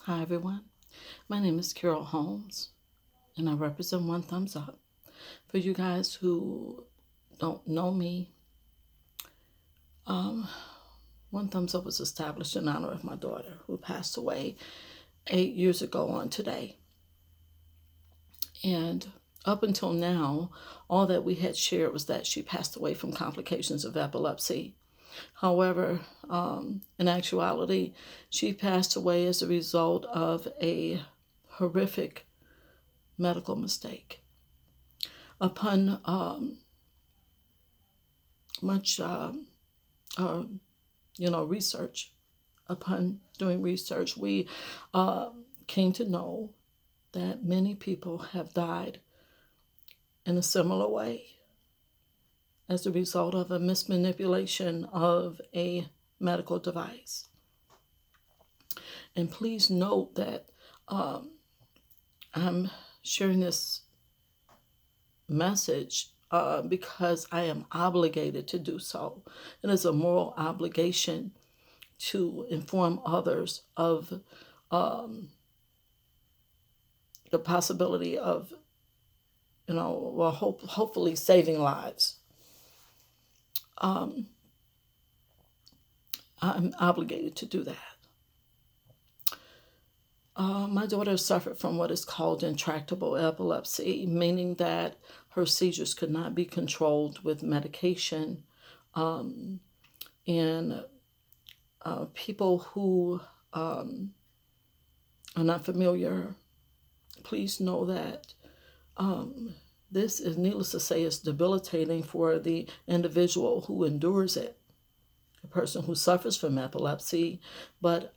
Hi everyone, my name is Carol Holmes and I represent One Thumbs Up. For you guys who don't know me, One Thumbs Up was established in honor of my daughter who passed away 8 years ago on today. And up until now, all that we had shared was that she passed away from complications of epilepsy. However, in actuality, she passed away as a result of a horrific medical mistake. Upon much, research, upon doing research, we came to know that many people have died in a similar way as a result of a mismanipulation of a medical device. And please note that I'm sharing this message because I am obligated to do so. It is a moral obligation to inform others of the possibility of, hopefully saving lives. I'm obligated to do that. My daughter suffered from what is called intractable epilepsy, meaning that her seizures could not be controlled with medication. And people who are not familiar, please know that this is, needless to say, is debilitating for the individual who endures it, a person who suffers from epilepsy, but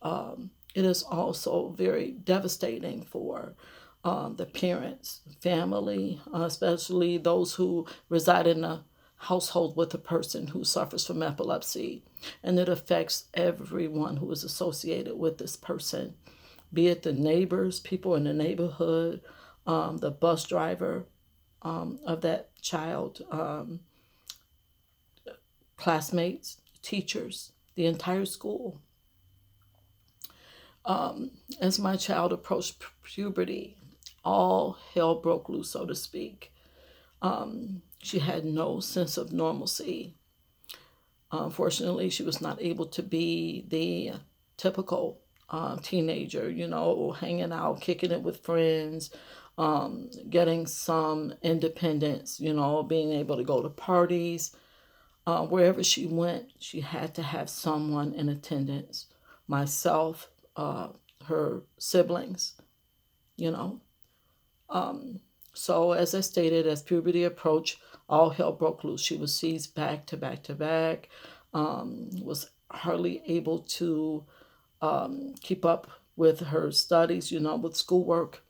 it is also very devastating for the parents, family, especially those who reside in a household with a person who suffers from epilepsy. And it affects everyone who is associated with this person, be it the neighbors, people in the neighborhood, the bus driver of that child, classmates, teachers, the entire school. As my child approached puberty, all hell broke loose, so to speak. She had no sense of normalcy. Unfortunately, she was not able to be the typical teenager, hanging out, kicking it with friends, getting some independence, being able to go to parties. Wherever she went, she had to have someone in attendance. Myself, her siblings, So as I stated, as puberty approached, all hell broke loose. She was seized back to back to back, was hardly able to keep up with her studies, with schoolwork.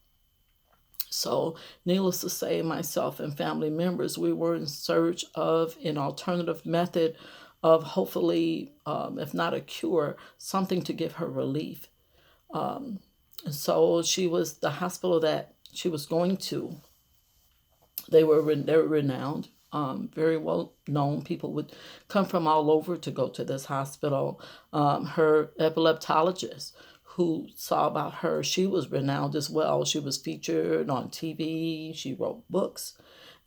So needless to say, myself and family members, we were in search of an alternative method of hopefully, if not a cure, something to give her relief. So the hospital that she was going to, they were renowned, very well known. People would come from all over to go to this hospital. Her epileptologist who saw about her, she was renowned as well. She was featured on TV. She wrote books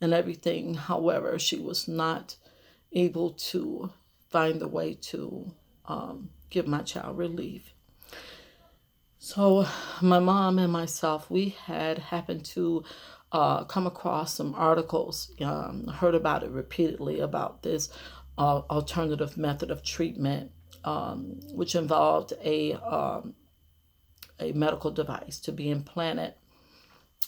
and everything. However, she was not able to find the way to give my child relief. So my mom and myself, we had happened to come across some articles, heard about it repeatedly, about this alternative method of treatment, which involved a medical device to be implanted.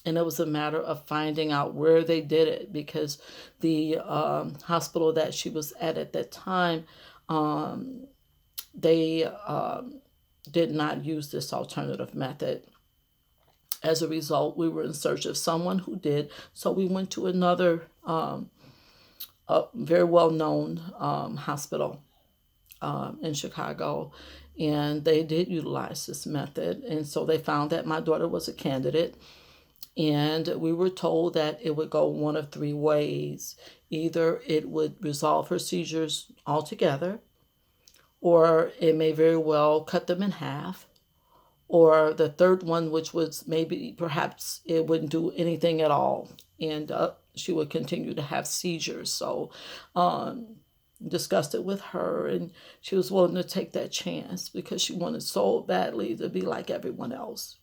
And it was a matter of finding out where they did it, because the hospital that she was at that time, they did not use this alternative method. As a result, we were in search of someone who did. So we went to another very well-known hospital in Chicago, and they did utilize this method. And so they found that my daughter was a candidate, and we were told that it would go one of three ways. Either it would resolve her seizures altogether, or it may very well cut them in half, or the third one, which was maybe perhaps it wouldn't do anything at all, and she would continue to have seizures. So discussed it with her, and she was willing to take that chance because she wanted so badly to be like everyone else.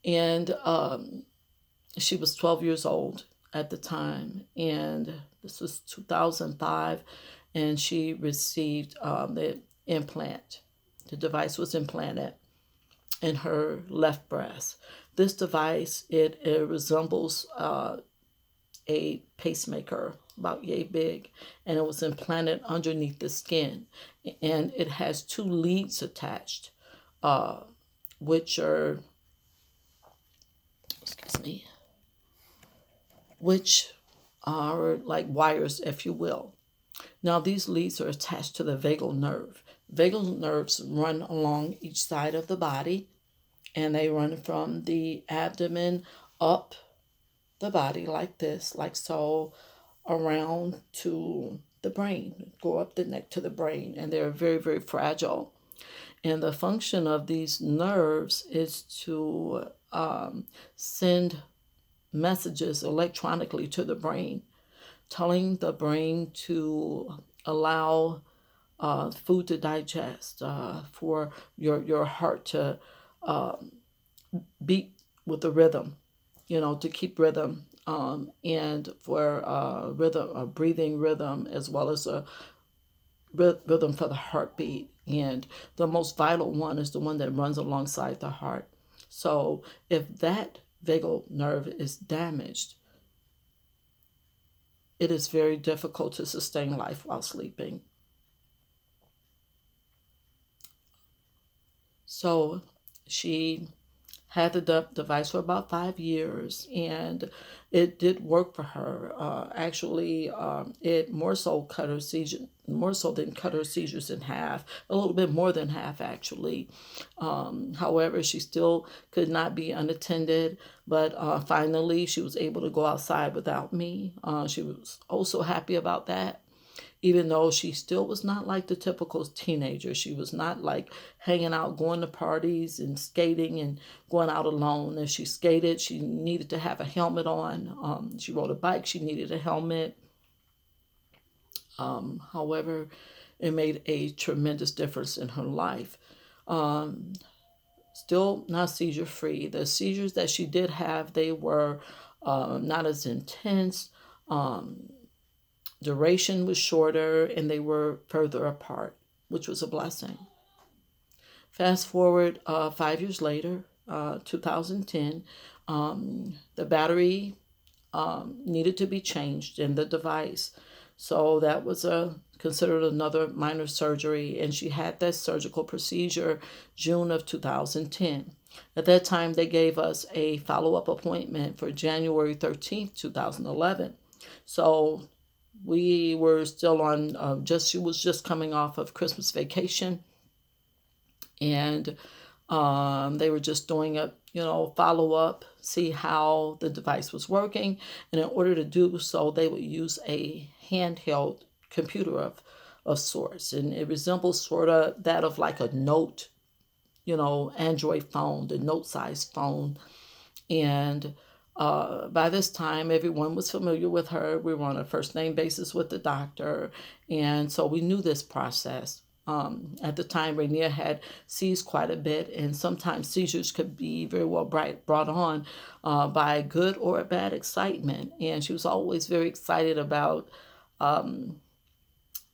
And she was 12 years old at the time, and this was 2005, and she received the implant. The device was implanted in her left breast. This device, it resembles a pacemaker about yay big, and it was implanted underneath the skin, and it has two leads attached, which are, excuse me, which are like wires, if you will. Now, these leads are attached to the vagal nerve. Vagal nerves run along each side of the body, and they run from the abdomen up the body like this, like so, around to the brain, go up the neck to the brain, and they're very, very fragile. And the function of these nerves is to send messages electronically to the brain, telling the brain to allow food to digest, for your heart to beat with the rhythm, to keep rhythm, and for rhythm, a breathing rhythm, as well as a rhythm for the heartbeat. And the most vital one is the one that runs alongside the heart. So if that vagal nerve is damaged, it is very difficult to sustain life while sleeping. So she had the device for about 5 years, and it did work for her. Actually, it more so than cut her seizures in half, a little bit more than half actually. However, she still could not be unattended, but finally she was able to go outside without me. She was also happy about that, even though she still was not like the typical teenager. She was not like hanging out, going to parties and skating and going out alone. If she skated, she needed to have a helmet on. She rode a bike, she needed a helmet. However, it made a tremendous difference in her life. Still not seizure free. The seizures that she did have, they were not as intense. Duration was shorter, and they were further apart, which was a blessing. Fast forward 5 years later, 2010, the battery needed to be changed in the device. So that was considered another minor surgery, and she had that surgical procedure June of 2010. At that time, they gave us a follow-up appointment for January 13th, 2011. So we were still on, she was just coming off of Christmas vacation, and they were just doing a, follow up, see how the device was working. And in order to do so, they would use a handheld computer of sorts. And it resembles sort of that of like a note, Android phone, the note size phone. And by this time, everyone was familiar with her. We were on a first name basis with the doctor. And so we knew this process. At the time, Rainier had seized quite a bit, and sometimes seizures could be very well brought on by good or bad excitement. And she was always very excited about the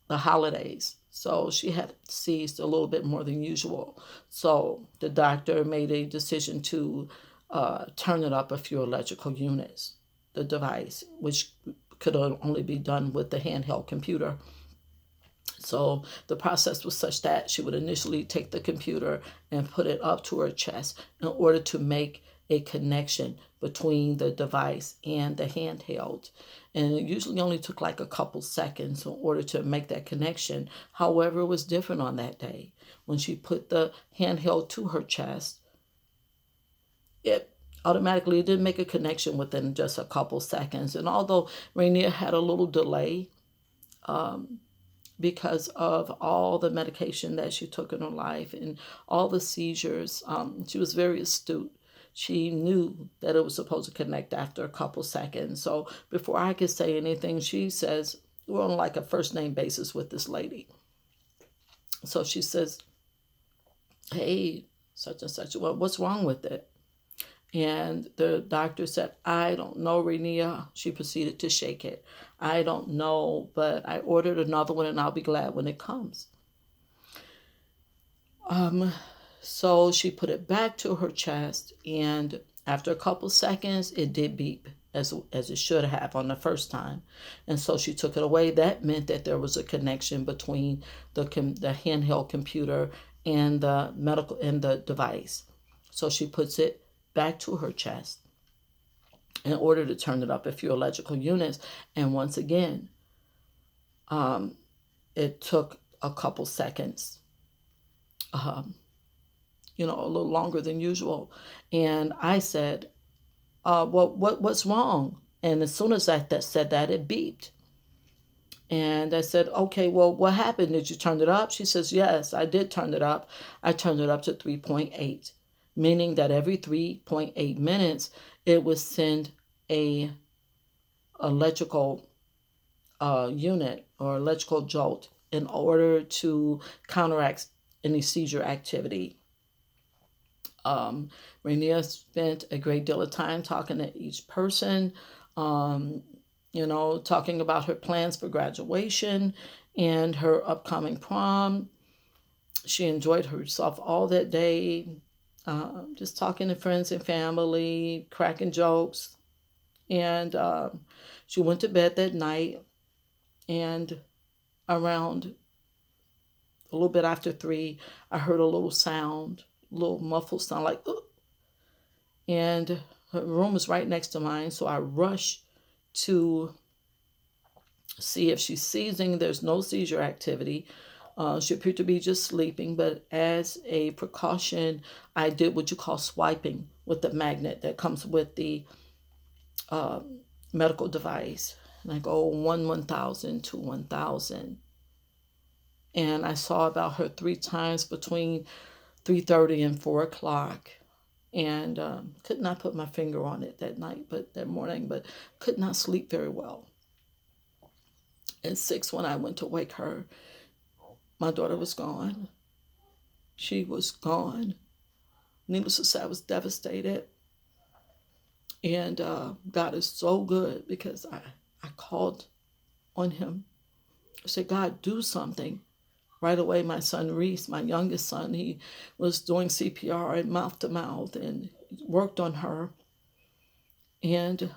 holidays. So she had seized a little bit more than usual. So the doctor made a decision to turn it up a few electrical units, the device, which could only be done with the handheld computer. So the process was such that she would initially take the computer and put it up to her chest in order to make a connection between the device and the handheld. And it usually only took like a couple seconds in order to make that connection. However, it was different on that day. When she put the handheld to her chest, it did make a connection within just a couple seconds. And although Rainier had a little delay, because of all the medication that she took in her life and all the seizures. She was very astute. She knew that it was supposed to connect after a couple seconds. So before I could say anything, she says, we're on like a first name basis with this lady. So she says, hey, such and such, well, what's wrong with it? And the doctor said, I don't know, Renia. She proceeded to shake it. I don't know, but I ordered another one and I'll be glad when it comes. So she put it back to her chest, and after a couple seconds, it did beep as it should have on the first time. And so she took it away. That meant that there was a connection between the handheld computer and the device. So she puts it back to her chest in order to turn it up a few electrical units. And once again, it took a couple seconds, a little longer than usual. And I said, what's wrong? And as soon as I said that, it beeped. And I said, okay, well, what happened? Did you turn it up? She says, yes, I did turn it up. I turned it up to 3.8, meaning that every 3.8 minutes, it would send a electrical unit or electrical jolt in order to counteract any seizure activity. Rainier spent a great deal of time talking to each person, talking about her plans for graduation and her upcoming prom. She enjoyed herself all that day, just talking to friends and family, cracking jokes. And she went to bed that night, and around a little bit after 3, I heard a little sound, a little muffled sound like, ugh. And her room was right next to mine, so I rushed to see if she's seizing. There's no seizure activity. She appeared to be just sleeping, but as a precaution, I did what you call swiping with the magnet that comes with the medical device. And I go 1,000 to 1,000. And I saw about her 3 times between 3:30 and 4 o'clock. And could not put my finger on it that morning, but could not sleep very well. At 6, when I went to wake her, my daughter was gone. She was gone. Needless to say, I was devastated. And God is so good, because I called on him. I said, God, do something. Right away, my son Reese, my youngest son, he was doing CPR and mouth to mouth and worked on her. And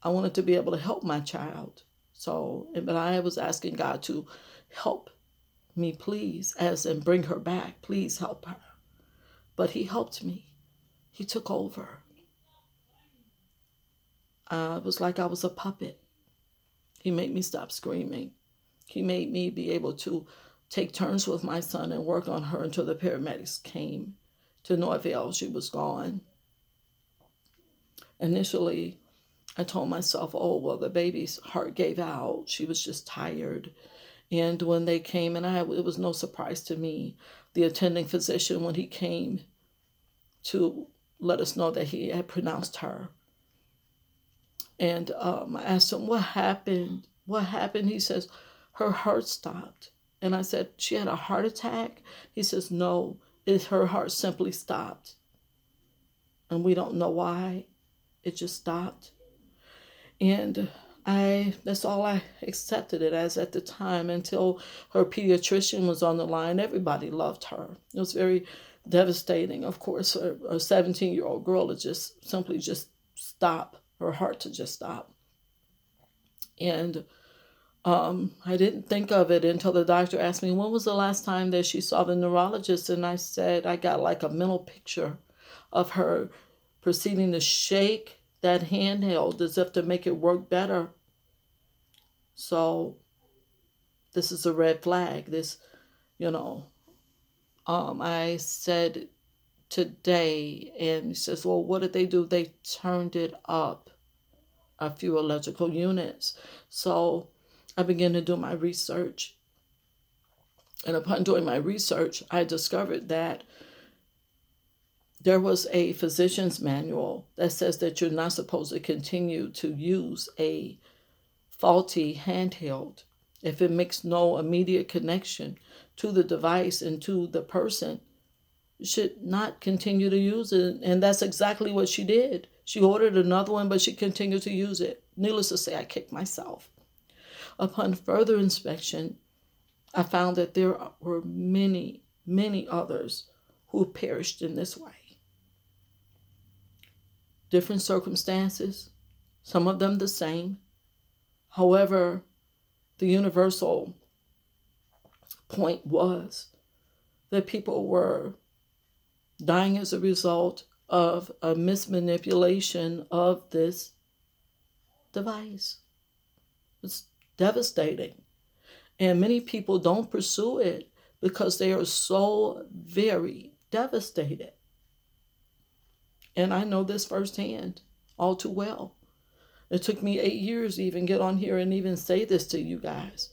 I wanted to be able to help my child. But I was asking God to help me, please, and bring her back. Please help her. But he helped me. He took over. It was like I was a puppet. He made me stop screaming. He made me be able to take turns with my son and work on her until the paramedics came. To no avail, she was gone. Initially, I told myself, oh, well, the baby's heart gave out. She was just tired. And when they came, it was no surprise to me, the attending physician, when he came to let us know that he had pronounced her. And I asked him, what happened? What happened? He says, her heart stopped. And I said, she had a heart attack? He says, no, her heart simply stopped. And we don't know why. It just stopped. And that's all I accepted it as at the time, until her pediatrician was on the line. Everybody loved her. It was very devastating. Of course, a 17-year-old girl to just simply stop, her heart to just stop. And I didn't think of it until the doctor asked me, when was the last time that she saw the neurologist? And I said, I got like a mental picture of her proceeding to shake that handheld as if to make it work better. So this is a red flag. I said today, and he says, well, what did they do? They turned it up a few electrical units. So I began to do my research. And upon doing my research, I discovered that there was a physician's manual that says that you're not supposed to continue to use a faulty handheld if it makes no immediate connection to the device and to the person. You should not continue to use it. And that's exactly what she did. She ordered another one, but she continued to use it. Needless to say, I kicked myself. Upon further inspection, I found that there were many, many others who perished in this way. Different circumstances, some of them the same. However, the universal point was that people were dying as a result of a mismanipulation of this device. It's devastating. And many people don't pursue it because they are so very devastated. And I know this firsthand all too well. It took me 8 years to even get on here and even say this to you guys.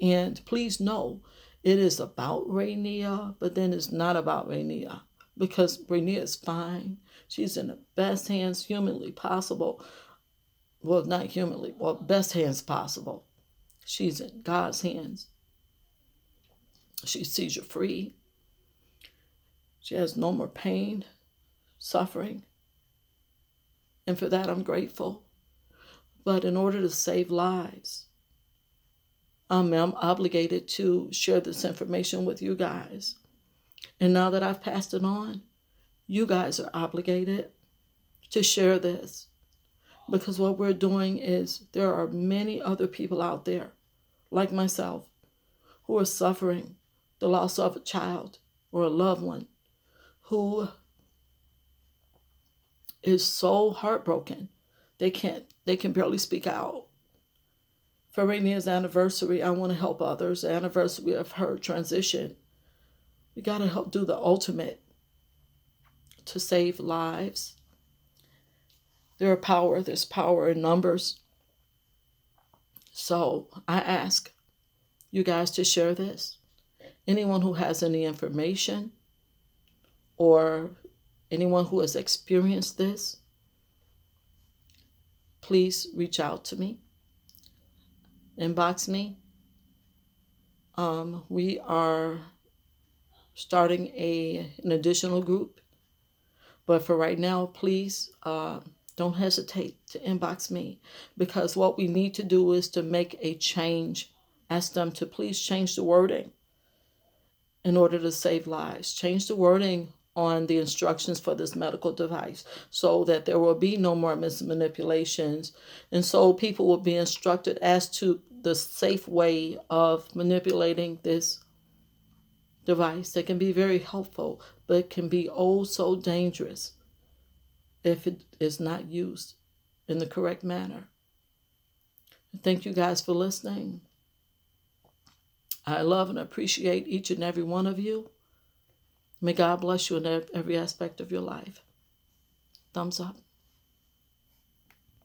And please know, it is about Rainier, but then it's not about Rainier, because Rainier is fine. She's in the best hands humanly possible. Well, not humanly, well, best hands possible. She's in God's hands. She's seizure free. She has no more pain, suffering. And for that, I'm grateful. But in order to save lives, I'm obligated to share this information with you guys. And now that I've passed it on, you guys are obligated to share this. Because what we're doing is there are many other people out there, like myself, who are suffering the loss of a child or a loved one, who is so heartbroken they can barely speak out. For Rainier's anniversary, I want to help others. The anniversary of her transition, we got to help do the ultimate to save lives. There's power in numbers. So I ask you guys to share this. Anyone who has any information or anyone who has experienced this, please reach out to me. Inbox me. We are starting an additional group. But for right now, please don't hesitate to inbox me, because what we need to do is to make a change. Ask them to please change the wording in order to save lives. Change the wording on the instructions for this medical device so that there will be no more mismanipulations. And so people will be instructed as to the safe way of manipulating this device that can be very helpful, but can be oh so dangerous if it is not used in the correct manner. Thank you guys for listening. I love and appreciate each and every one of you. May God bless you in every aspect of your life. Thumbs up.